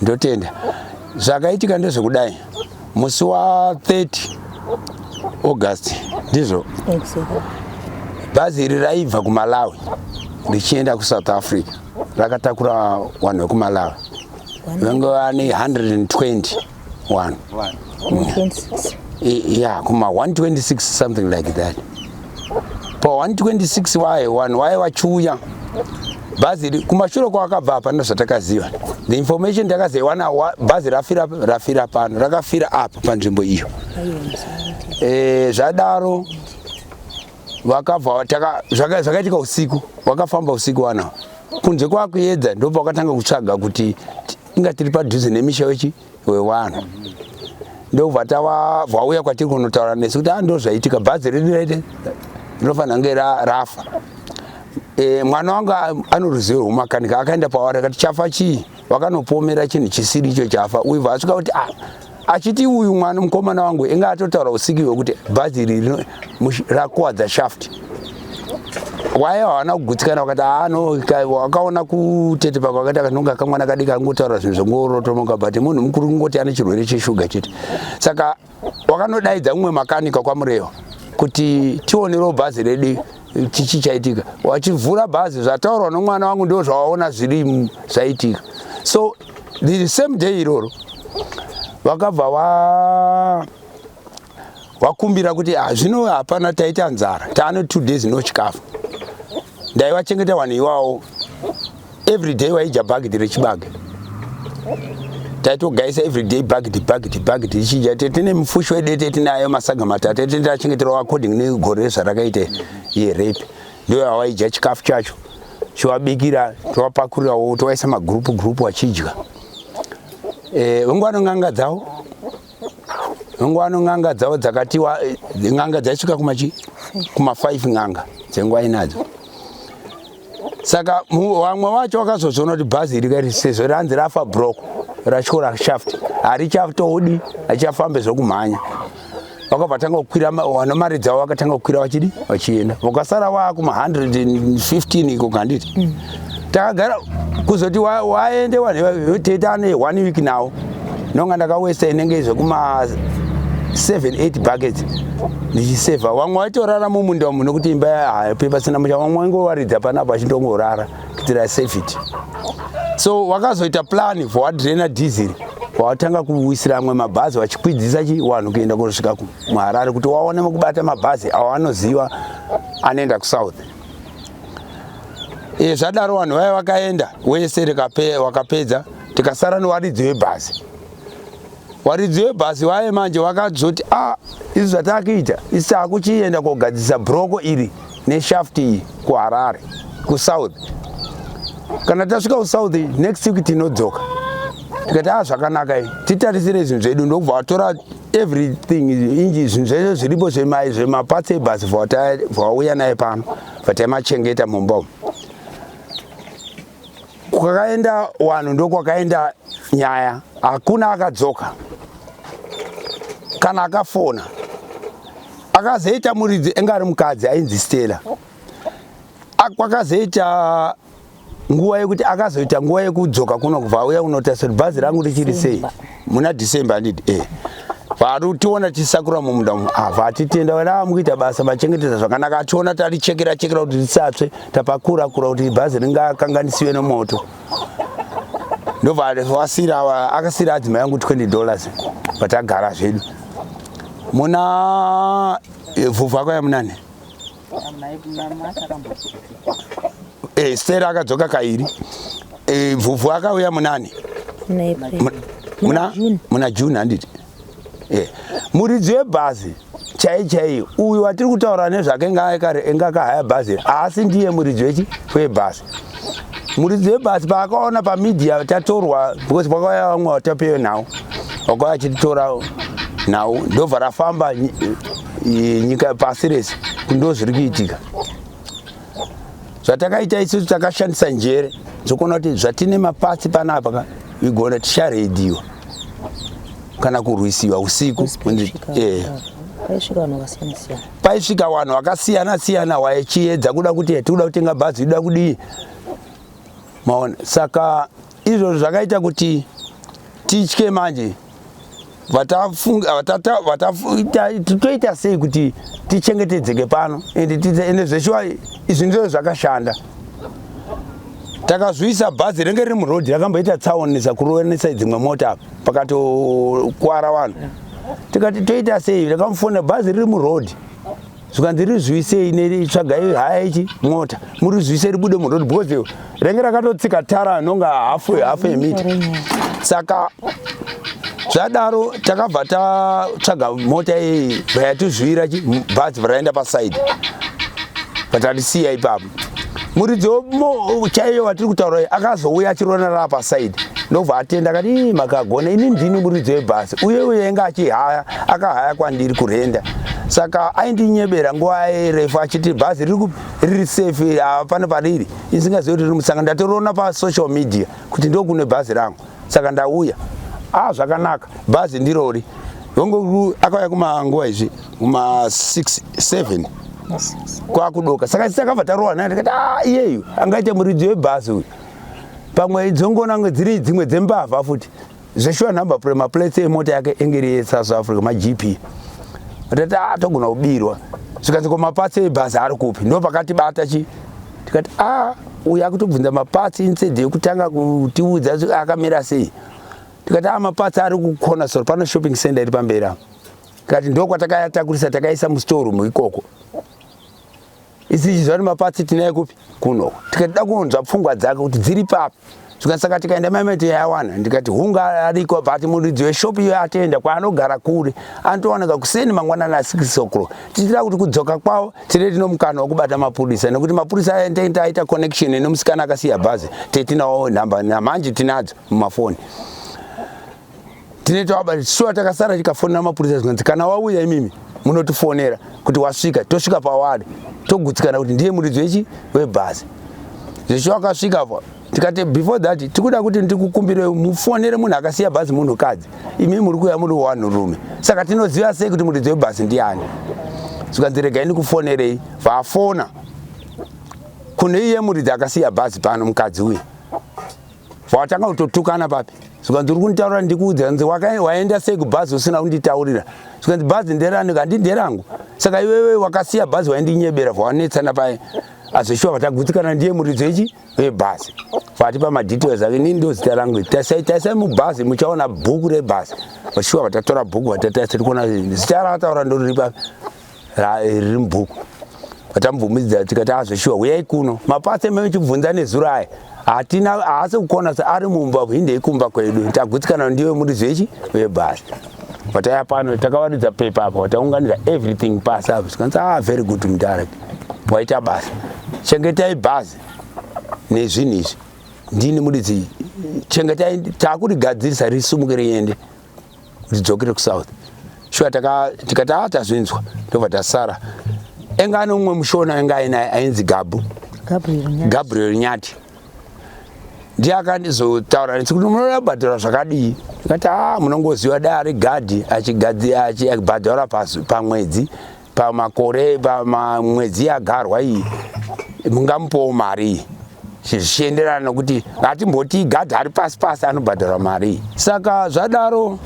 ndotenda zvakaitika ndezvekudai musi wa 30 August ndizvo bhazi iri raibva kuMalawi richienda kuSouth Africa rakatakura vanhu vekuMalawi vange vane 120 yeah, kuma 126 something like that. Pa 126 waye wachuya bhazi kumashure kwakabva apa ndozvatakaziva. The information takaziwana bhazi rafira pano rakafira apa panzvimbo iyo. Zvadaro vakabva zvakaitika usiku vakafamba usiku wana kunze kwakuedza ndobva vakatanga kutsvaga kuti inga tiri padhuze nemisha wewanhu ndobva vauya kwatiri kunotaura nesu kuti ndozvaitika bhazi riri rinofanira kunge rafa. Mwana wangu anoruzivo rwomakanika akaenda pavari akati chafa chii vakanopomera chinhu chisiri icho chafa uye vasvika kuti achiti uyu mwana mukomana wangu inga atotaura usiku hwekuti bhazi iri rakuwadza shaft waye hawana kugutsikana vakati wakaona kutetepa kwakati akanonga kamwana kadiki angotaura zvinhu zvongorotomoka but munhu mukuru kungoti ane chirwere cheshuga chete. Saka wakanodaidza mumwe makanika kwamureva kuti tionerewo bhazi redu chichi chaitika wachivhura bhazi zvataurwa nomwana wangu ndo zvawaona zviri zvaitika. So the same day iroro vakabva wakumbira kuti zvino hapana taita nzara taane 2 days no chikafu ndaivachengeta vanhu iwawo every day waidya bhagidhi rechibage taitogaisa every day bhagidhi ichidya tine mufushi wedete tinayo masaga matatu tindachengeterawo according negore rezvarakaita yerape ndo yawaidya chikafu chacho chiwabikira towapakurirawo towaisa magrupu wachidya. Ng'anga dzavo dzakatiwa ng'anga dzaisvika kuma 5 ng'anga dzenguva inadzo. Saka vamwe vacho vakazozviona kuti bhazi iri sezvo ranzi rafa broko rachora shaft harichatoudi hachafambe zvokumhanya vakabva tanga kukwira vana mari dzavo vakatanga kukwira vachienda vakasara vakuma 115 iko kanditi takagara kuzoti waende vanhu tetane 1 week nawo nonga ndakawesta inenge zvekuma 7-8 buckets ndichisevha vamwe vaitorara mumunda umu nokuti imba pasina musha vamwe vaingowaridza panapa vachindongorara kuitira safety. So vakazoita plan for wadrena diesel watanga kuwisira amwe mabhazi vachikwidzisa vanhu kuenda kusvika kuHarare kuti waone mukubata mabhazi awanoziva anoenda kuSouth. Zvadaro vanhu vaya vakaenda wese wakapedza tikasara newaridzi webhazi. Waridzi webhazi waye manje wakadzoti izvi zvatakuita isi takuchienda kogadzisa broko iri neshaft iyi kuHarare kuSouth. Kana tasvika kuSouth next week tinodzoka tikati zvakanaka titarisire zvinhu zvedu ndokubva watora everything inji zvinhu zveshe zviripo zvemapatsi ebhazi vauya naye pano vataimachengeta mumba umu. Kwakaenda vanhu ndokwakaenda nyaya hakuna akadzoka kana akafona. Akazoita muridzi engari mukadzi ainzi Stella kwakazoita nguva yekuti akazoita nguva yekudzoka kuno kubva auya kunotarisa kuti bhazi rangu richiri sei muna December nditi vari tiona tisakura mumunda umu vatitenda vana mukuita basa machengetedza zvakanaka ationa tarichekera kuti risatsve tapakura kuti bhazi ringakanganisiwe nemoto ndobva wasira akasira adzimai yangu $20 patagara zvedu muna vhuvhu akauya munani Stella akadzoka kairi vhuvhu akauya munani muna June handiti muridzi webhazi chaiyo uyu watiri kutaura nezvake engakahaya bhazi asi ndiye muridzi webhazi. Muridzi webhazi paakaona pamedia tatorwa because pakauya vamwe watapeyo nhau wakauya achititora nhau ndobva rafamba nyika pasi rese kundozviri kuitika. Zvatakaita isusu takashandisa njere zokuona kuti zvatine mapatsi panapa igona tisharedhiwa kana kurwisiwa usiku. Paisvika vanhu vakasiyana vaichiedza kuda kuti tikuda kutenga bhazi ida kudii maona. Saka izvo zvakaita kuti titye manje toita sei kuti tichengetedzeke pano ende zveshuwa izvi ndizvo zvakashanda. Takazvisa bhazi renge riri murodhi rakamboita tsaonesa kuronesa dzimwe mota pakatokuwara vanhu. Tikati toita sei, ndakamufona bhazi riri murodhi zvikanzi rizvisei netsvagai haya ichi mota murizvise ribude murodhi because renge rakatotsika tara nonga hafu yemita. Saka zvadaro takabva tatsvaga mota iyi yatizvira bhazi raenda pasaidi patarisiya ipapo. Muridzo chaiyo watiri kutaura akazouya achirona rapa pasaidi ndobva atenda akati makagona ini ndini muridzo webhazi uye yenga achihaya akahaya kwandiri kurenda. Saka aindinyebera nguva refu achiti bhazi riri safe hapana pariri isingazivi kuti riri musanga ndatoriona pasocial media kuti ndokune bhazi rangu. Saka ndauya zvakanaka bhazi ndirori vongo akauya kumanguva izvi kuma 6-7 kwakudoka. Saka takabva tarohwa naye ndikati iyeyu angaite muridzi webhazi uyu pamwe dzongona dziri dzimwe dzembavha futi zveshuwa number plate maplates emota yake engeri yeSouth Africa maGP. Ndati togona kubirwa zvikanzi komapatsi ebhazi ari kupi ndo pakatibata tikati uyu akutobvunza mapatsi instead yekutanga kutiudza akamira sei. Tikati mapatsi ari kukona soro pano shopping center iri pamberi apo. Tikati ndokwatakayakurisa takaisa mustoreroom ikoko. Isi zvani mapatsi tinaye kupi kuno. Tikati dakunzwa pfungwa dzake kuti dziri papi. Saka tikaenda maimete yawana ndikati hunga ariko bati muridzi weshopu iyo atenda kwaanogara kure anotowanaka kuseni mangwanana 6 o'clock. Tichida kuti kudzoka kwawo tiri tinomukana wokubata mapurisa nekuti mapurisa aita connection nemusikana akasiya bhazi tetinawo namba namanje tinadzo mumafoni. Tinetwa shuwa takasara tikafonera mapurisa zvinzi kana wauya imimi munotifonera kuti wasvika tosvika pawadi togutsikana kuti ndiye muridzi webhazi. Zveshuwa akasvika pa tikati before that tikuda kuti ndikukumbire mufonere munhu akasiya bhazi munhukadzi imi muri kuya muri wanhurume. Saka tinoziva sei kuti muridzi webhazi ndiani. Zvikanzi regai ndikufonerei vafona kune iye muridzi akasiya bhazi pano mukadzi uyu vatanga kutotukana papi. Zvikanzi uri kunditaurira ndikuudza nzi waenda sei kubhazi usina kunditaurira. Zvikanzi bhazi nderani kandi nderangu. Saka iwewe wakasiya bhazi waindinyebera vawanetsana paye azvishuwa vatagutsikana ndiye muridzi webhazi vatipa madetails ake nini ndo zita rangu taisai mubhazi muchaona bhuku rebhazi vashuwa vatatora bhuku vatataisa tirikuona zita rakataura ndo riri papi riri mubhuku vatamubvumidza tikati zveshuwa uyai kuno mapatsi mechibvunza nezuro aya haasi kukona ari mumba hindei kumba kwedu tagutsikana ndiwe muridzi webhazi. Vataya pano takawaridza pepa apo vataunganidza everything pasi apo zvikanzi very good mudirect waita basa chengetai bhazi nezvinhu izvi ndini muridzi chengetai takurigadzirisa risumuke riende ridzokere kuSouth. Shuwa tikati tazvinzwa ndobva tasara enga ane umwe mushona enga ainaye ainzi Gabriel Nyati ndiye akandizotaura neti kuti munoda kubhadhara zvakadii. Tikati munongoziva dai ari gadhi achibhadhara pamwedzi pamakore pamwedzi yagarwa iyi mungamupowo mari zvichienderana nokuti ngatimboti gadhi ari pasi pasi anobhadhara mari. Saka zvadaro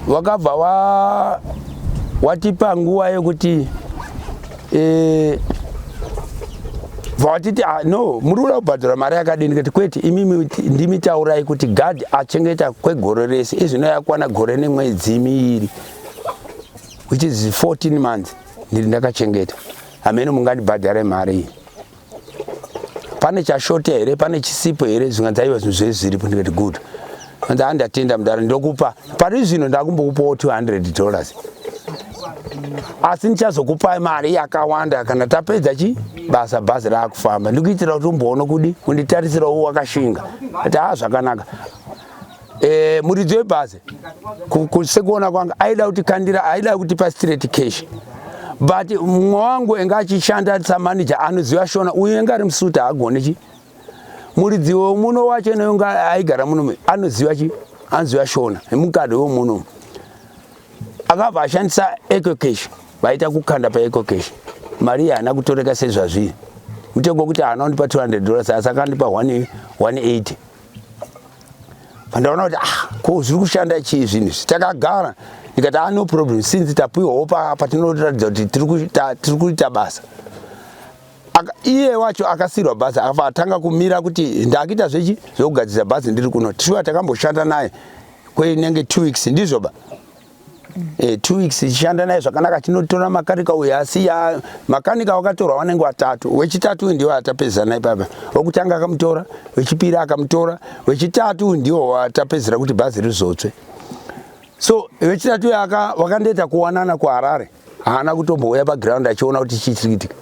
wakabva watipa nguva yekuti vatiti no muri kuda kubhadhara mari yakadini. Kuti kwete imimi ndimitaurai kuti gadhi achengeta kwegore rese izvino yakwana gore nemwedzi miiri which is 14 months ndiri ndakachengeta hamene mungandibhadhare mari iyi. Pane chashota here pane chisipo here zvinganzaiwa zvinhu zvezviripo ndikati good anzi handatenda mudaro ndokupa pari zvino ndakumbokupawo $200 asi ndichazokupai mari yakawanda kana tapedza basa bhazi raakufamba ndikuitira kuti umboona kudi unditarisirawo wakashinga ati zvakanaka. Muridzi webhazi sekuona kwanga aida kuti kandira aida kutipa straight cash but mumwe wangu enga achishanda samanager anoziva shona uyu enga ari musuti haagone muridzi wemuno wacho nonga aigara muno anoziva shona emukadhi wemuno akabva ashandisa ecocash vaita kukanda paecocash mari haana kutoreka sezvazviri mutengo wekuti haana kundipa $200 asi akandipa 180 pandaona kuti ko zviri kushanda chii zvinhu takagara ndikati no problem since tapiwa patinoratidza kuti tiri kuita basa. Iye wacho akasirwa bhazi akatanga kumira kuti ndakuita zvechi zvokugadzira bhazi ndiri kuno. Tishuwa takamboshanda naye kwenenge 2 weeks ndizvo ba 2 weeks tichishanda naye zvakanaka. Tinotora makanika uyu asiya makanika wakatorwa vanenge 3, wechitatu ndiwo atapedzana ipapa, wokutanga akamutora, wechipiri akamutora, wechitatu ndiwo watapedzera kuti bhazi rizotsve. So wechitatu wakandoita kuwanana kuHarare, haana kutombouya paground achiona kuti chii chiri kuitika.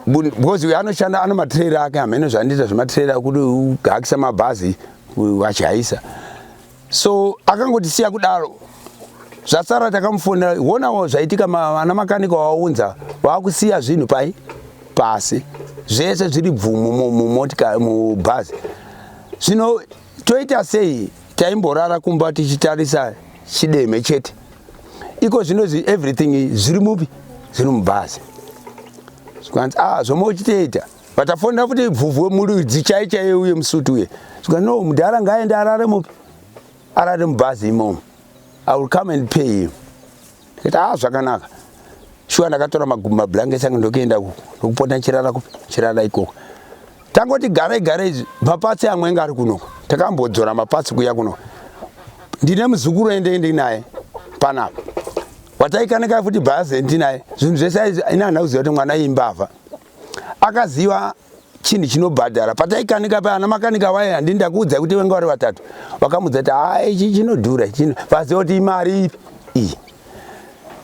Because we anoshanda ana matrailer ake amene zvandiita zvematrailer kuti ugakisa mabhazi achihaisa. So akangotisiya kudaro. Zvasara takamufona wonawo zvaitika ana makanika waunza vakusiya zvinhu pasi zvese zviri bvumu mumotika mubhazi. Zvino toita sei taimborara kumba tichitarisa chideme chete. Iko zvino everything zviri mupi zviri mubhazi. Zvikanzi zvomochitoita vatafonda futi bvuvhu murudzi chaiye uye musutu uye. Zvikanzi no mudhara ngaende arare mupi arare mubhazi imomo. I will come and pay him. Ndikati zvakanaka. Shuwa ndakatora mablanketi angu ndokuenda kupota chirara ikoko. Tangoti gare izvi mapatsi amwe anga ari kuno. Takambodzora mapatsi kuya kuno. Ndine muzukuru ende naye panapa. Wataikanika futi bhazi ndinaye. Zvinhu zvese ina nauziva kuti mwana imbavha. Akaziva chinhu chinobhadhara. Pataikanika pa ana makanika waye handini ndakuudza kuti wenga vari 3. Wakamudza kuti ichi chinodhura chino. Vaziva kuti imari ipi iyi.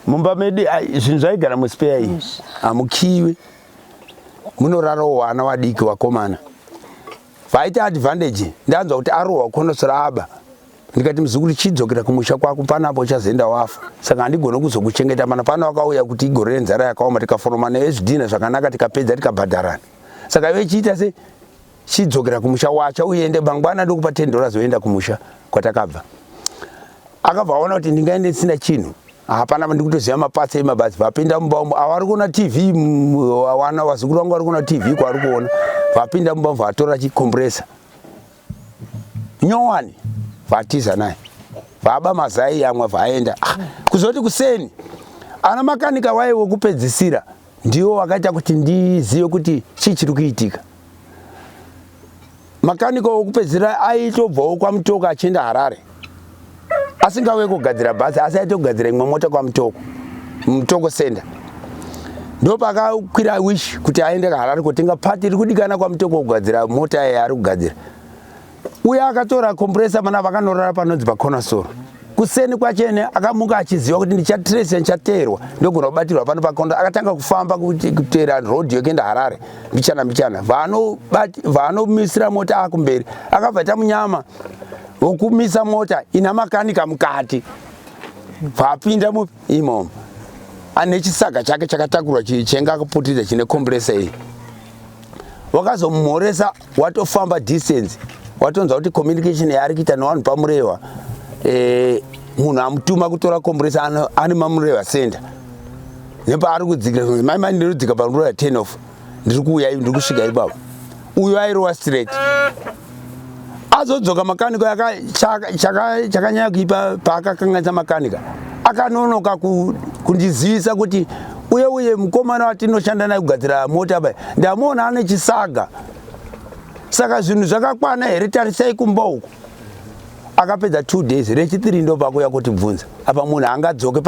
Mumba medu zvinhu zvaigara muspare iyi hamukiwi. Munorarawo wana wadiki wakomana. Vaita advantage ndanzwa kuti arohwa kunosora aba. Ndikati muzukuru chidzokera kumusha kwako panapo chazoenda wafa. Saka handigona kuzokuchengeta mana pano wakauya kuti igore renzara yakaoma tikaforoma nezvidhina zvakanaka tikapedza tikabhadharana. Saka iwe chiita se chidzokera kumusha wacho uende mangwana ndokupa $10 zoenda kumusha kwatakabva. Akabva aona kuti ndingaende sina chinhu. Hapana ndikutoziva mapatsi emabhazi. Vapinda mumba avari kuona TV wana wazukuru wangu vari kuona TV kwaari kuona. Vapinda mumba vatora chikompresa. Nyowani vatiza naye. Vaba mazai yamwe vaenda. Kuzoti kuseni ana makanika waye wokupedzisira ndiwo wakaita kuti ndizive kuti chii chiri kuitika. Makanika wokupedzisira aitobvawo kwaMutoko achienda Harare. Asingauye kugadzira bhazi asi aite kugadzira imwe mota kwaMutoko Center. Ndo pakakwira Wish kuti aende kuHarare kutenga pati iri kudikana kwaMutoko kugadzira mota yaari kugadzira. Uye akatora kompresa mana vakanorara panonzi paCornerstone. Kuseni kwachene akamuka achiziva kuti ndichatrace ndichateerwa ndogona kubatirwa pano pakondo. Akatanga kufamba kuteera road yokuenda Harare michana. Vanomisira mota akumberi akabva aita munyama wokumisa mota ina makanika mukati. Vapinda imomo ane chisaga chake chakatakurwa chenga kuputidza chine kompresa iyi. Wakazomhoresa watofamba distance. Watonza kuti communication yaari kuita nevanhu paMurehwa munhu amutuma kutora kompresa ani maMurehwa Center. Nepaari kudzika mai ndinodzika paMurehwa 10 off. Ndiri kuuya ndiri kusvika ipapo. Uyu airowa straight. Azodzoka makanika chakanyanya kuipa paakakanganisa makanika. Akanonoka kundizivisa kuti uye mukomana watinoshanda naye kugadzira mota bai ndamuona ane chisaga. Saka zvinhu zvakakwana here tarisai kumba uku. Akapedza 2 days rechi3 ndo pakuya kuti bvunza. Apa munhu angadzoke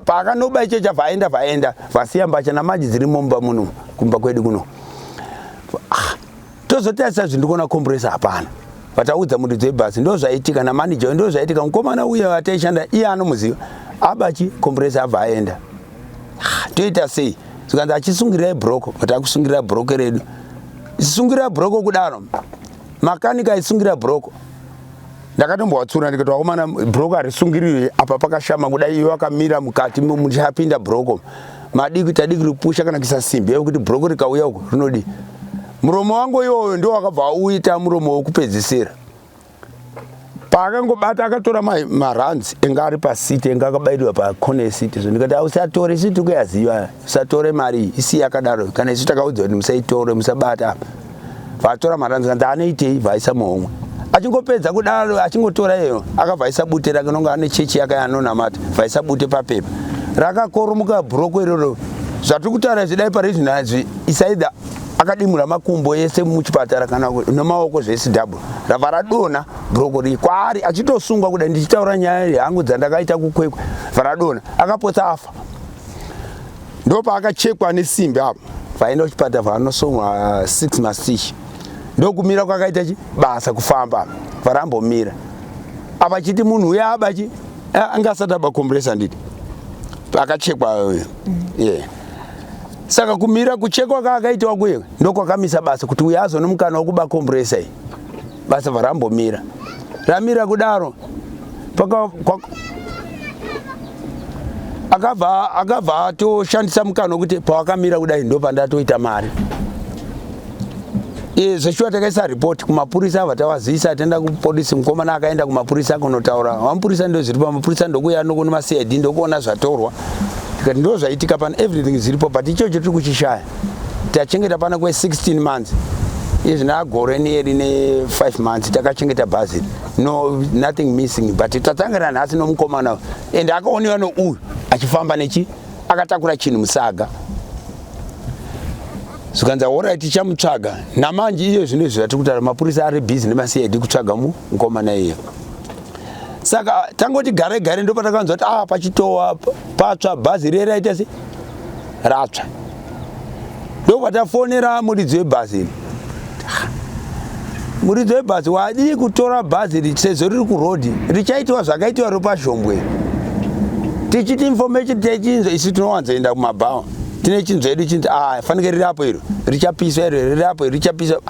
paakanoba icho vaenda vasiya mbacha namaji dziri mumba muno kumba kwedu kuno. Tozotarisa zvinhu ndikuona kompresa hapana. Vataudza muridzi webhazi ndo zvaitika namanager ndo zvaitika mukomana uye wataishanda iye anomuziva. Abachi kompresa abva aenda. Toita sei? Zvikanzi achisungirira broko, vatakusungirira broko redu. Sungira broko kudaro. Makanika isungira broko. Ndakatombowatsura ndikati wakomana broko arisungirire apa pakashama kudai iwe wakamira mukati muchapinda broko. Madiki tadiki ripusha kana kisa simbi yekuti broko rikauya uko rinodi. Muromo wangu iwoyo ndio wakabva uita muromo wokupedzisira. Paakangobata akatora marands engari pasiti engakabairwa pacorner seat. Ndikati usatore seat kuyaziva. Usatore mari isi yakadaro kana isu takaudza kuti musaitore musabata. Vatora marands kandi anoitei vaisa muhomwe. achingopedza kudaro achingotora iyo akavhaisa bute rake nonga ane chechi yake anonamata vhaisa bute papepa rakakoromuka bhuroko iroro zvatiri kutaura zvidai parizvinazvi isaidha akadimura makumbo ese muchipatara kana nemaoko zvese double rabva radona bhuroko rii kwaari achitosungwa kudai ndichitaura nyaya yangu dzandakaita kukwekwe varadona akapotsa afa ndopaakachekwa nesimbi apo vaenda kuchipatara vanosongwa 6 masichi ndokumira kwakaita basa kufamba varambomira apa chiti munhu uya abachi angasati aba compressor nditi akachekwa saka kumira kuchekwa kaakaitwa kuye ndokwakamisa basa kuti uya azone mukana wekuba compressor iyi basa varambomira ramira kudaro akabva atoshandisa mukana wekuti pawakamira kudai ndopandatoita mari zveshuwa takaisa report kumapurisa abva tavazivisa atenda kupolisi mukomana akaenda kumapurisa kunotaura vamapurisa ndo zviripo mapurisa ndokuya nokone macid ndokuona zvatorwa tikati ndo zvaitika pana everything zviripo but ichocho tiri kuchishaya tachengeta pana kwe16 months izvinagore nieri ne5 months takachengeta bhazi no nothing missing but tatangana nhasi nomukomana and akaoniwa nouyu achifamba nechi akatakura chinhu musaga zvikanzi alright tichamutsvaga namanje iyo zvino zvatiri kutaura mapurisa ari busy nemasiyedi kutsvaga mukomana iyo saka tangoti gare gare ndopatakanzwa kuti pachitowa patsva bhazi reraita se ratsva ndopatafonera muridzi webhazi muridzi webhazi wadi kutora bhazi sezvo riri kurodhi richaitiwa zvakaitiwa ropazhombwe tichiti information techinzwa isi tinowanzoenda kumabhawa tine chinzwa edu chinzi fanike riri apo iro richapiswa iro riri apo richapiswa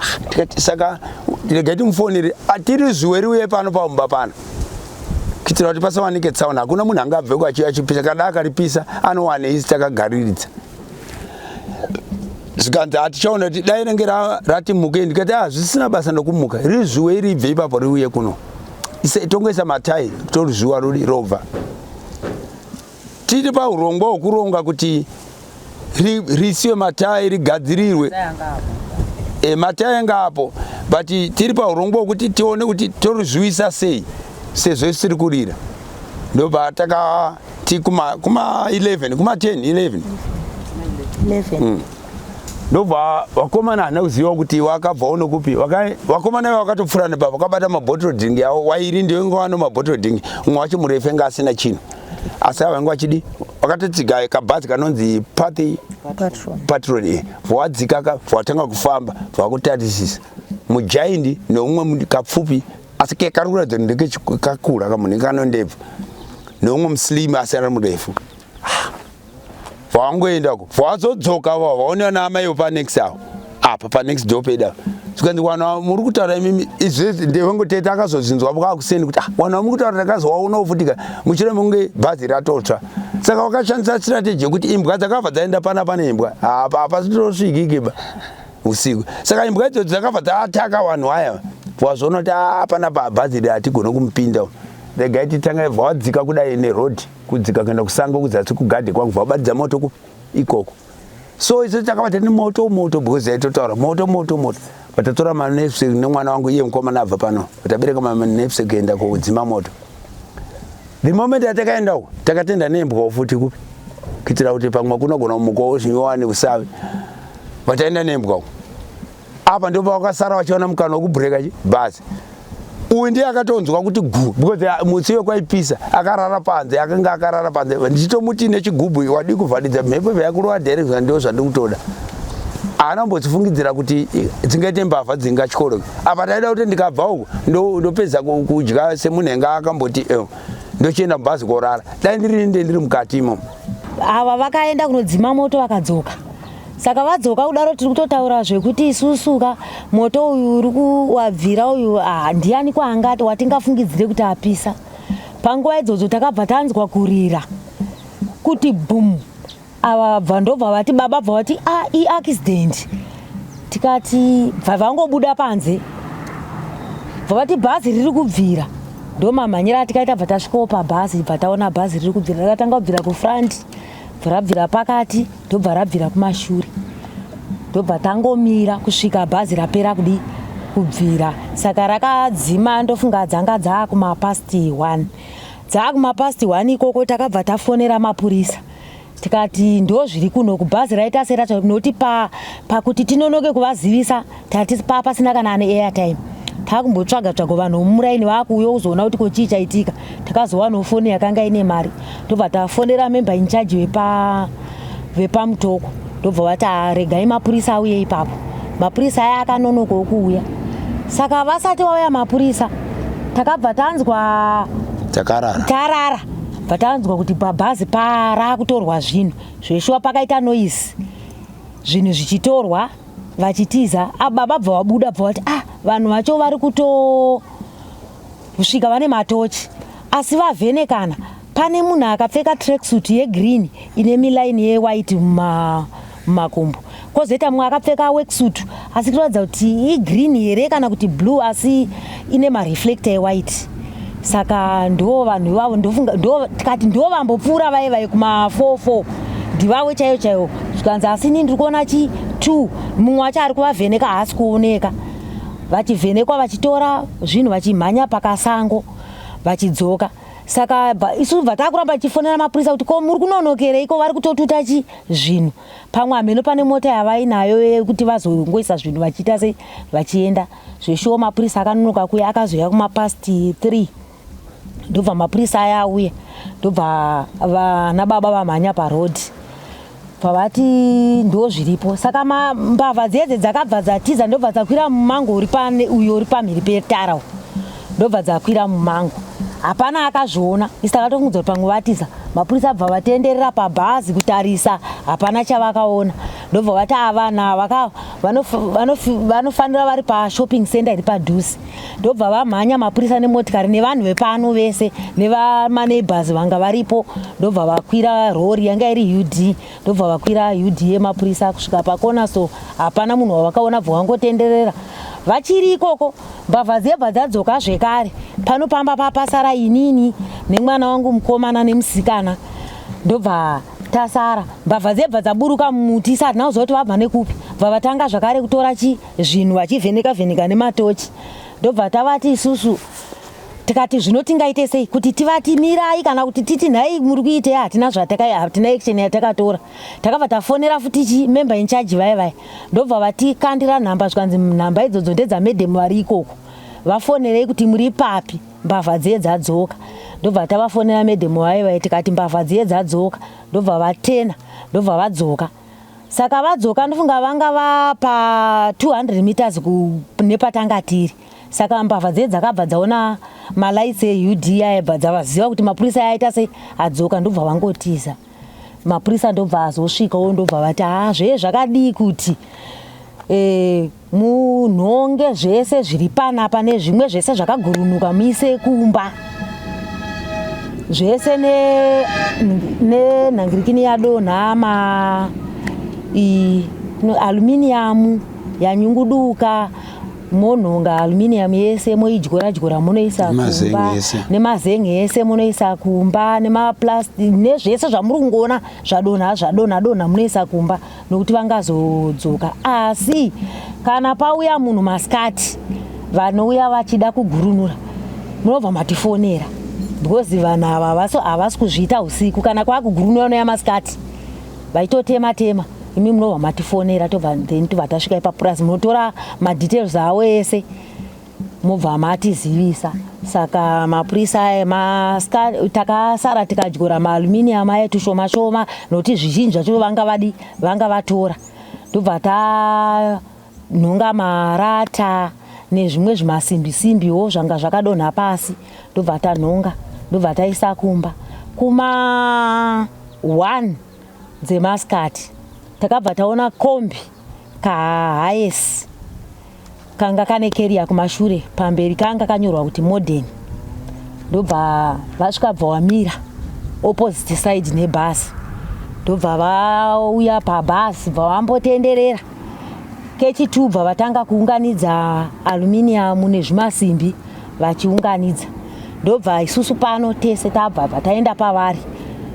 saka tiregai timufonere tiri zuwe riuye pano pamumba pano kuitira kuti pasawanike tsaona hakuna munhu angabveko achipisa kada akaripisa anowane isi takagariridza zvikanzi hatichaona kuti dai renge ratimuke ndikati zvisina basa nokumuka riri zuwe iribve ipapo riuye kuno tongoisa matai tori zuwa rudi robva tiri paurongwa hwekuronga kuti risiwe matai rigadzirirwe matai anga apo but tiri paurongwa hwekuti tione kuti torizvivisa sei sezvo tiri kurira ndobva takati kuma 11 kuma 10 11 ndobva vakomana hana kuziva kuti wakabvawo nokupi vakomana ivo vakatopfuura nepa vakabata mabhotoro dhingi avo wairi ndivengowano mabhotoro dhingi umwe wacho murefu anga asina chinhu asi avangu vachidi vakatotsiga kabhazi kanonzi patron vawadzika vawatanga kufamba vakutarisisa mujaindi neumwe kapfupi asi kari kuratidza kuti ndekekakura kamunhu kanondebva neumwe muslim asi ari murefu vawangoendako vazodzoka vaoneva naamai panext avo apa panext door pedavo zvikanzi wana muri kutaura imimi izvezvi ndevangoteta akazozinzwa vakakuseni kuti wana muri kutaura takazwa unovutika muchure munge bhazi ratotsva saka vakashandisa strategy yekuti imbwa dzakabva dzaenda pana pane imbwa apa titosvikikeba usiku saka imbwa idzodzo dzakabva dzaataka vanhu aya wazvoona kuti apana bhazi ri hatigone kumupinda regai titanga vawadzika kudai nerodhi kudzika kuenda kusango kudzasi kugadhe kwangu vabatidza moto ikoko so isu takabata nemoto because yaitotaura moto vatatora manefse nemwana wangu iye mukomana abva pano vatabereka manefse kuenda kudzima moto the moment yatakaendako takatenda nembwawo futi kupi kuitira kuti pamwe kunogona kumukawo zvinyowani usavi vataenda nembwawo apa ndipo vakasara vachiona mukana wekubreka bhazi uyu ndiye akatonzwa kuti gu because mutsiwe kwaipisa akarara panze akanga akarara panze ndichitomuti nechigubhu wadi kuvhadidza mhepo yakurova dherekza ndo zvandikutoda anambodzifungidzira kuti dzingaite mbavha dzingatyoroka apa taida kuti ndikabva uko ndopedza kudya semunhu akamboti ndochienda mubhazi korara dai ndiri mukati imo ava vakaenda kunodzima moto vakadzoka saka vadzoka kudaro tiri kutotaura zvekuti isusuka moto uyu uri kuwabvira uyu ndiani kwaangati watingafungidzire kuti apisa panguva idzodzo takabva tanzwa kurira kuti bhum ava bva ndobva vati baba bva vati iaccident tikati bva vangobuda panze bva vati bhazi riri kubvira ndomamhanyira atikaita bva tasvikawo pabhazi bva taona bhazi riri kubvira rakatanga kubvira kufrandi rabvira pakati ndobva rabvira kumashure ndobva tangomira kusvika bhazi rapera kudi kubvira. Saka rakadzima ndofunga dzanga dzakuma past 1. Dzakuma past 1 ikoko takabva tafonera mapurisa. Tikati ndo zviri kuno kubhazi raita seracho noti pakuti tinonoke kuvazivisa tati pasina kana ane airtime. Takumbotsvaga vanhu mumuraini vakuuya kuzoona kuti kochii chaitika. Takazowana foni yakanga ine mari. Ndobva tafonera member in charge vepamutoko. Ndobva vati regai mapurisa auye ipapo. Mapurisa aya akanonoka kuuya. Saka vasati vauya mapurisa takabva tanzwa tarara. Batanzwa kuti pabhazi parakutorwa zvinhu zveshuwa pakaita noise. Zvinhu zvichitorwa vachitiza baba bva wabuda bva vati vanhu vacho vari kutosvika vane matochi asi vavhenekana. Pane munhu akapfeka tracksuit yegreen ine milaini yewhite mumakumbo. Kozoita mumwe akapfeka worksuit asi kuratidza kuti igreen here kana kuti blue asi ine mareflector ewhite. Saka ndo vanhu ivavo tikati ndo vambopfuura vai kuma 44 ndivavo chaivo zvikanzi asi ini ndiri kuona 2 mumwe wacho ari kuvavheneka haasi kuoneka. Vachivhenekwa vachitora zvinhu vachimhanya pakasango vachidzoka. Saka isu bva takuramba tichifonera mapurisa kuti ko muri kunonokereiko vari kutotuta zvinhu. Pamwe hameno pane mota yavainayo yekuti vazongoisa zvinhu vachiita sei vachienda. Zveshuwo mapurisa akanonoka kuya akazoya kuma past 3. Ndobva mapurisa aya auya. Ndobva vana baba vamhanya parodhi. Pavati ndo zviripo. Saka mbavha dzedze dzakabva dzatiza ndobva dzakwira mumango uri pamhiri petara. Ndobva dzakwira mumango. Hapana akazviona. Isakatongudza kuti pamwe vatiza. Mapurisa abva vatenderera pabhazi kutarisa hapana chavakaona. Ndobva vati vana vanofanira vari pashopping center iri padhuze. Ndobva vamhanya mapurisa nemotikari nevanhu vepano vese nevamaneighbors vanga varipo. Ndobva vakwira rori yanga iri UD. Ndobva vakwira UD yemapurisa kusvika pakona. So hapana munhu wavakaona bva wangotenderera. Vachiri ikoko mbavha dzebva dzadzoka zvekare. Panopamba papasara inini nemwana wangu mukomana nemusikana. Ndobva tasara mbavha dzebva dzaburuka mumuti isati nauzo kuti vabva nekupi. Bva vatanga zvakare kutora zvinhu vachivheneka nematochi. Ndobva tavati isusu tikati zvino tingaite sei kuti tivati mirai kana kuti titi nhai muri kuite hatina action yatakatora. Takabva tafonera futi member in charge vai. Ndobva vatikandira nhamba zvikanzi nhamba idzodzo ndedzamadam vari ikoko. Vafonerei kuti muri papi mbavha dziye dzadzoka. Ndobva tavafonera madam vai tikati mbavha dziye dzadzoka. Ndobva vatena ndobva vadzoka. Saka vadzoka ndofunga vanga vapa 200 meters nepatanga tiri. Saka mbavha dziye dzakabva dzaona malaits eUD aibva dzavaziva kuti mapurisa aita sei adzoka. Ndobva vangotiza mapurisa ndobva azosvikawo ndobva vati zvakadii kuti munhonge zvese zviri panapa nezvimwe zvese zvakagurunuka muise kumba zvese nenhangirikini yadonha aluminium yanyunguduka monhonga aluminium yese moidyora munoisa kumba nemazenge ese munoisa kumba nemaplastic nezvese zvamuri kungoona zvadonha munoisa kumba nokuti vangazodzoka. Asi kana pauya munhu masikati vanouya vachida kugurunura munobva matifonera because vanhu ava havasi kuzviita usiku. Kana kwakugurunura noya masikati vaitotema imi munobva matifonera tobva tasvika ipapurazi munotora madetails avo ese mobva matizivisa. Saka mapurisa takasara tikadyora maaluminium ayetu shoma nokuti zvizhinji zvacho vanga vatora. Ndobva tanhonga marata nezvimwe zvimasimbisimbiwo zvanga zvakadonha pasi. Ndobva tanhonga ndobva taisa kumba kuma 1 dzemasikati. Takabva taona kombi kahayesi kanga kane keria kumashure pamberi kanga kanyorwa kuti modern. Ndobva vasvika bva wamira opposite side nebhasi. Ndobva vauya pabhasi bva vambotenderera kechi2 bva vatanga kuunganidza aluminium nezvimasimbi vachiunganidza. Ndobva isusu pano tese tabva taenda pavari.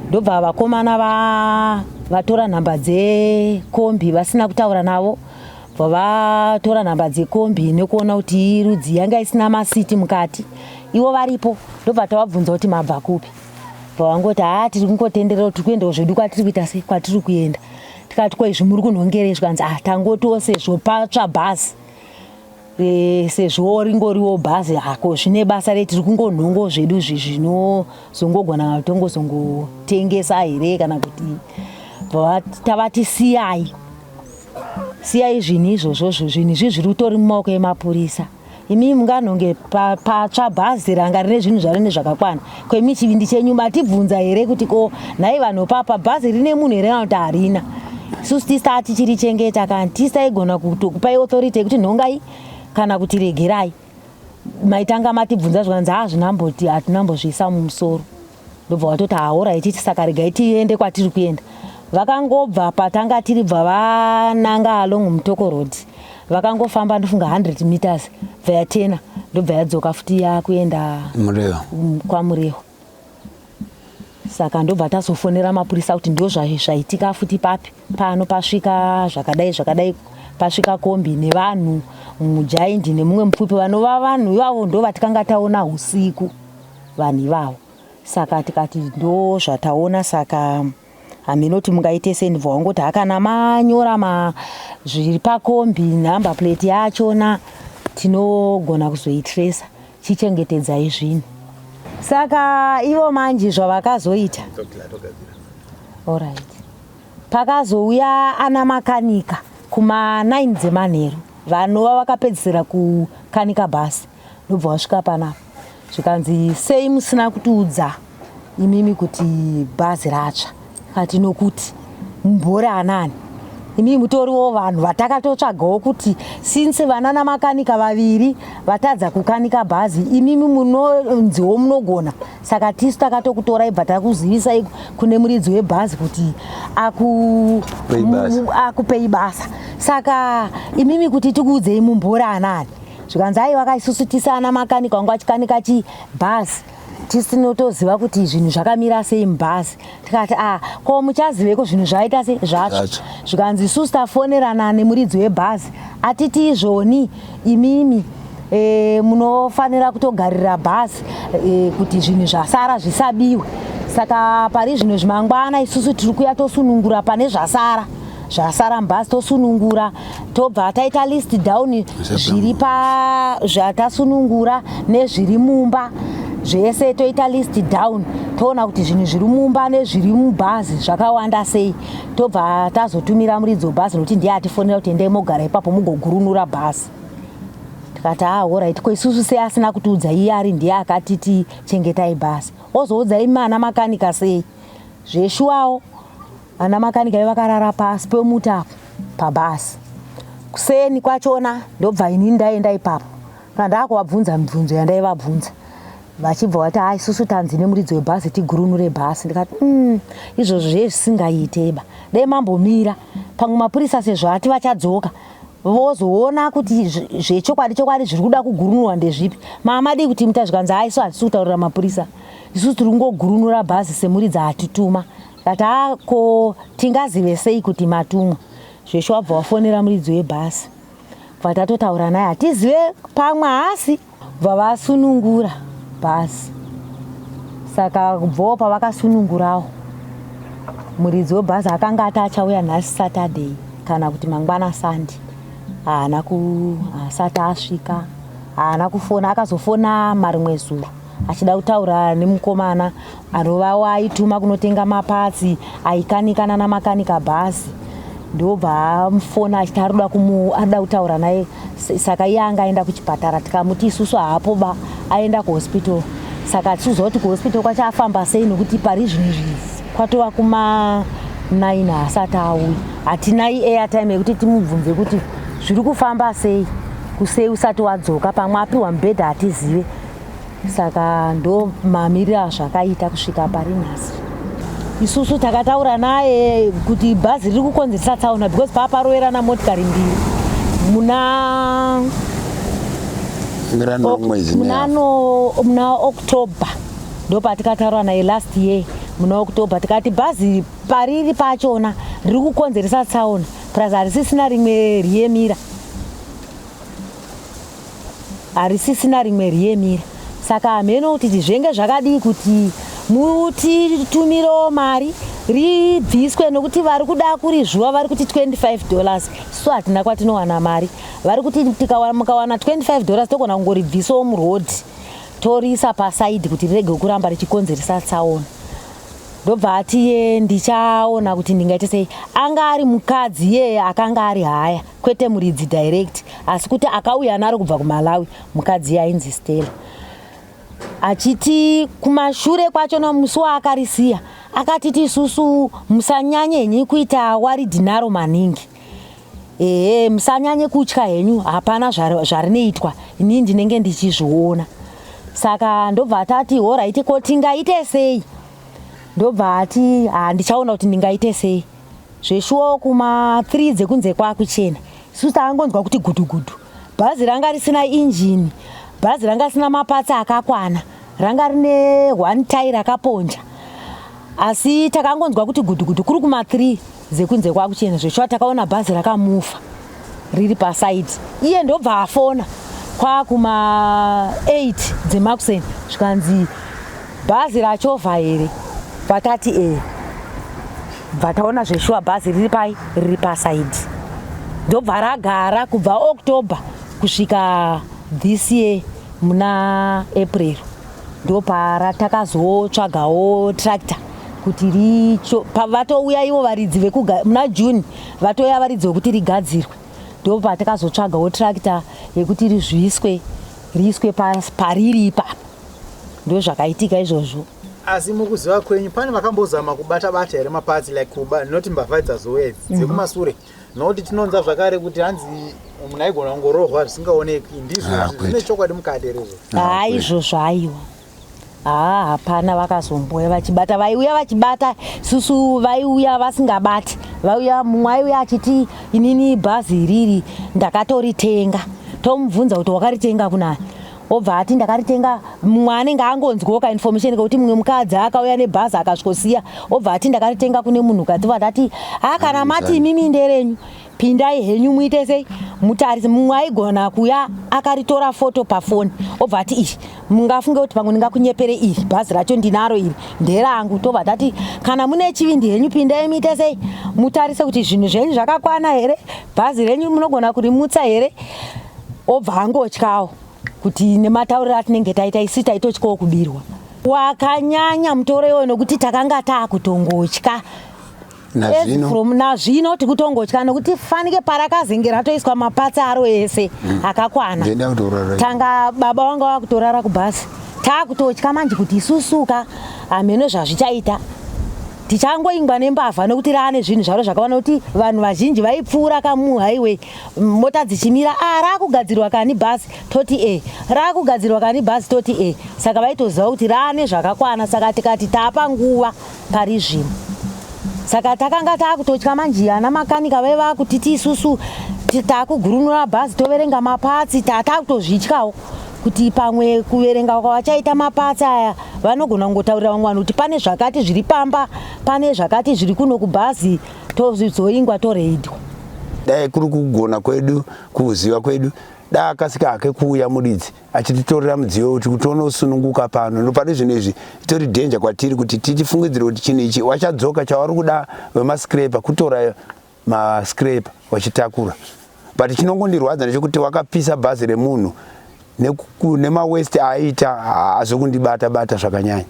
Ndobva vakomana vatora nhamba dzekombi vasina kutaura navo vatora nhamba dzekombi nekuona kuti rudzi yanga isina masiti mukati. Ivo varipo ndobva tavabvunza kuti mabva kupi. Vangoti tiri kungotenderera tiri kuendawo zvedu kwatiri kuita sei kwatiri kuenda. Tikati ko izvi muri kunhongerei? Zvikanzi tangotiwo sezvo patsva bhazi. Sezvo ringoriwo bhazi hako zvine basa retiri kungonhongo zvedu zvinozongogona kutongozongotengesa here kana kuti tavati siyai zvinhu izvozvo zvinhu izvi zviri kutori mumaoko emapurisa. Imi munganhonge patsva bhazi ranga rine zvinhu zvarine zvakakwana. Ko imi chivindi chenyu matibvunza here kuti ko nhai vanhu papa bhazi rine munhu here kana kuti harina. Isusu tisati chirichengeta kana tisaigona kutokupai authority yekuti nhongai kana kuti regerai. Maitanga matibvunza zvikanzi zvinamboti hatinambozviisa mumusoro. Ndobva watoti alright saka regai tiende kwatiri kuenda. Vakangobva patanga tiri bva vananga along Mutoko Road. Vakangofamba ndofunga 100 meters vayatena ndobva yadzoka futi yakuenda kwaMurewa. Saka ndobva tazofonera mapurisa kuti ndio zvaitika futi papi pano pasvika zvakadai pasvika kombi nevanhu mujaindi nemumwe mupfupi vanova vanhu ivavo ndo vatikanga taona usiku vanhu ivavo. Saka tikati ndo zvataona saka haminoti mungaite sei. Ndibva wangoti hakana manyora zviri pakombi nhamba plate yachona tinogona kuzoitresa chichengetedzai zvinhu. Saka ivo manje zvavakazoita alright, pakazouya ana makanika kuma 9 dzemanheru vanova vakapedzisira kukanika bhazi. Ndobva wasvika panapa zvikanzi sei musina kutiudza imimi kuti bhazi ratsva. Kati nokuti mumbori anani imi mutoriwo vanhu vatakatotsvagawo kuti since vana namakanika vaviri vatadza kukanika bhazi imimi munonziwo munogona. Saka tisu takatokutorai bva takuzivisai kune muridzi webhazi kuti akupei basa. Saka imimi kuti tikuudzei mumbori anani. Zvikanzi aiwa isusu tisi ana makanika wangu achikanika chibhazi tisinotoziva kuti zvinhu zvakamira sei mubhazi. Tikati ko muchaziveko zvinhu zvaita sei zvatsva. Zvikanzi isusu tafonerana nemuridzi webhazi atiti izvoni imimi munofanira kutogarira bhazi kuti zvinhu zvasara zvisabiwe. Saka pari zvino zvimangwana isusu tiri kuya tosunungura pane zvasara mubhazi tosunungura tobva taita list down zviri zvatasunungura nezviri mumba zvese toita list down toona kuti zvinhu zviri mumba nezviri mubhazi zvakawanda sei. Tobva tazotumira muridzi webhazi nokuti ndiye atifonera kuti endai mogara ipapo mugogurunura bhazi. Tikati alright ko isusu sei asina kutiudza iye ari ndiye akatiti chengetai bhazi. Ozoudza imi ana makanika sei zveshuwawo. Ana makanika vakarara pasi pemuta pabhazi. Kuseni kwachona ndobva ini ndaenda ipapo ndakuvabvunza mibvunzo yandaivabvunza. Vachibva vati isusu tanzi nemuridzi webhazi tigurunure bhazi. Ndikati izvozvo zvisingaiteba dai mambomira pamwe mapurisa sezvo ati vachadzoka vozoona kuti zvechokwadi zviri kuda kugurunurwa ndezvipi. Mamadi kuti muita zvikanzi isu hatisi kutaurira mapurisa isusu tiri kungogurunura bhazi semuridzi atituma. Kati ko tingazive sei kuti matumwa. Zvesho wabva wafonera muridzi webhazi vatatotaura naye hatizive pamwe asi bva vasunungura bhazi. Saka kubvawo pavakasunungurawo muridzi webhazi akanga atachauya nhasi Saturday kana kuti mangwana Sunday asati asvika haana kufona. Akazofona marimwe zuro achida kutaura nemukomana anova aituma kunotenga mapatsi aikanikana namakanika bhazi. Ndobva amufona achiti arida kutaura naye. Saka iye anga aenda kuchipatara tikamuti isusu haapoba aenda kuhospital. Saka tichizoti kuhospital kwacho afamba sei nokuti pari zvinhu kwatova kuma 9 asati auya. Hatinai airtime yekuti timubvunze kuti zviri kufamba sei kusei usati wadzoka pamwe apiwa mubhedha hatizive. Saka ndo mamiriro azvakaita kusvika pari nhasi. Isusu takataura naye kuti bhazi riri kukonzeresa tsaona because paparoverana motikari mbiri muna October ndo patikataura naye last year muna October tikati bhazi pariri pachona riri kukonzeresa tsaona plus harisisina rimwe riyemira, harisisina rimwe riyemira. Saka hameno kuti zvenge zvakadii kuti mutitumiro mari ribviswe, nokuti vari kuda kurizvuwa vari kuti $25, so hatina kwatinowana mari. Vari kuti mukawana $25 togona kungoribvisawo murodhi toriisa pasaidhi kuti rirege kuramba richikonzeresa tsaona. Ndobva ati ndichaona kuti ndingaite sei. Anga ari mukadzi yeye akanga ari haya, kwete muridzi direct, asi kuti akauya naro kubva kuMalawi, mukadzi ainzi Stella. Achiti kumashure kwacho musi waakarisiya akatiti isusu musanyanye henyu kuita waridhi naro maningi, musanyanye kutya henyu, hapana zvarinoitwa, ini ndinenge ndichizviona. Saka ndobva atati alright, ko tingaite sei? Ndobva ati ndichaona kuti ndingaite sei. Zveshuwo kuma3 dzekunze kwakuchena isusu takangonzwa kuti gudhugudu, bhazi ranga risina injini, bhazi ranga risina mapatsi akakwana, ranga rine one tairi rakaponja, asi takangonzwa kuti gudhugudu kuri kuma3 dzekunze kwakuchena. Zveshuwa takaona bhazi rakamufa riri pasaidi. Iye ndobva afona kwakuma8 dzemakuseni zvikanzi bhazi rachovha here, vatati bvataona zveshuwa bhazi riri pasaidi. Ndobva ragara kubva October kusvika this year muna April, ndopatakazotsvagawo tractor kuti vatouya ivo varidzi muna June vatouya varidzi vekuti rigadzirwe. Ndopatakazotsvagawo tractor yekuti riiswe pariri ipapo. Ndozvakaitika izvozvo. Asi mukuziva kwenyu pane vakambozama kubata-bata here mapatsi like kuba noti mbavha dzazowedzi dzekumasure, nokuti tinonza zvakare kuti hanzi munaigona kungorohwa zvisingaoneki. Ndizvo zvine chokwadi mukaderezvo? Izvozvo aiwa, hapana vakazomboya vachibata. Vaiuya vachibata, susu vaiuya vasingabati. Mumwe aiuya achiti inini bhazi iriri ndakatoritenga. Tomubvunza kuti wakaritenga kunani? Obva ati ndakaritenga. Mumwe anenge angonzwawo kainformation kuti mumwe mukadzi akauya nebhazi akasvosiya. Obva ati ndakaritenga kune munhu kadziva dati kana mati imimi nderenyu, pindai henyu muite sei mutarise. Mumwe aigona kuya akaritora foto pafoni. Obva ati mungafunge kuti pamwe ndingakunyepere iri bhazi racho ndinaro iri nderangu. Tobva tati kana mune chivindi henyu pindai muite sei mutarise kuti zvinhu zvenyu zvakakwana here, bhazi renyu munogona kurimutsa here. Obva angotyawo kuti nematauriro atinenge taita isi taitotyawo kubirwa. Wakanyanya mutoro iwoyo nokuti takanga taakutongotya. Nazvino tikutongotya nokuti fanike parakazenge ratoiswa mapatsi aro ese akakwana. Tanga baba wanga wakutorara kubhazi. Taakutotya manje kuti isusuka hameno zvazvichaita. Tichangoingwa nembavha nokuti raane zvinhu zvaro zvakawana kuti vanhu vazhinji vaipfuura kamuhighway, mota dzichimira, raakugadzirwa kani bhazi toti raakugadzirwa kani bhazi toti Saka vaitoziva kuti raane zvakakwana. Saka tikati tapa nguva pari zvino. Saka takanga taakutotya manje. Ana makanika vaiva kutiti isusu taakugurunura bhazi toverenga mapatsi, taakutozvityawo kuti pamwe kuverenga kwavachaita mapatsi aya vanogona kungotaurira vamwe vanhu kuti pane zvakati zviri pamba, pane zvakati zviri kuno kubhazi, tozoingwa toreidwa. Dai kuri kugona kwedu, kuziva kwedu, da akasika hake kuuya muridzi achititorera mudziyo kuti tonosununguka pano. Nopane zvinezvi itori danger kwatiri kuti tichifungidzira kuti chinhu ichi wachadzoka chavari kuda vemascraper kutora mascraper wachitakura. But chinongondirwadza ndechekuti wakapisa bhazi remunhu nema waste aita azokundibata bata zvakanyanya.